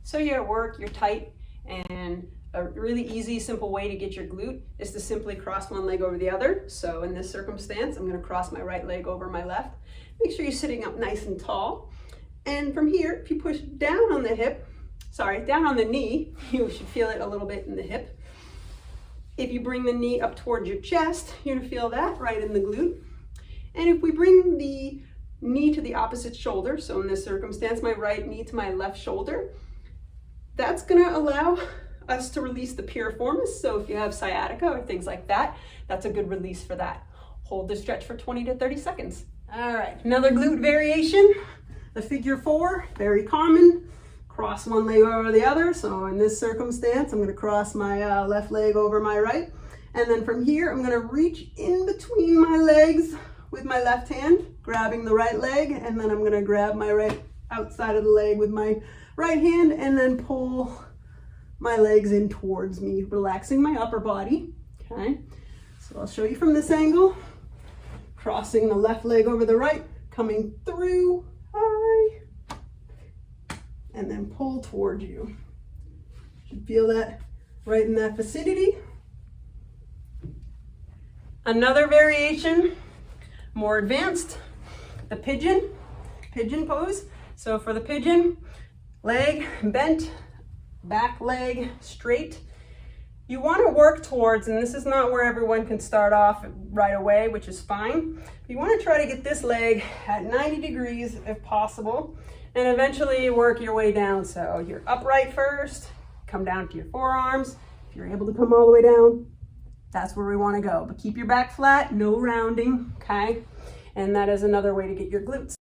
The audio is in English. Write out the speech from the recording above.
So you're at work, you're tight, and a really easy, simple way to get your glute is to simply cross one leg over the other. So in this circumstance, I'm going to cross my right leg over my left. Make sure you're sitting up nice and tall. And from here, if you push down on the hip, down on the knee, you should feel it a little bit in the hip. If you bring the knee up towards your chest, you're going to feel that right in the glute. And if we bring the knee to the opposite shoulder, so in this circumstance, my right knee to my left shoulder, that's going to allow us to release the piriformis. So if you have sciatica or things like that, that's a good release for that. Hold the stretch for 20 to 30 seconds. All right, another glute variation, the figure 4, very common. Cross one leg over the other. So in this circumstance, I'm going to cross my left leg over my right. And then from here, I'm going to reach in between my legs with my left hand, grabbing the right leg. And then I'm going to grab my right outside of the leg with my right hand and then pull my legs in towards me, relaxing my upper body. Okay. So I'll show you from this angle, crossing the left leg over the right, coming through, high, and then pull towards you. You should feel that right in that vicinity. Another variation, more advanced, the pigeon pose. So for the pigeon, leg bent, back leg straight. You want to work towards, and this is not where everyone can start off right away, which is fine. You want to try to get this leg at 90 degrees if possible. And eventually you work your way down. So you're upright first, come down to your forearms. If you're able to come all the way down, that's where we want to go. But keep your back flat, no rounding, okay? And that is another way to get your glutes.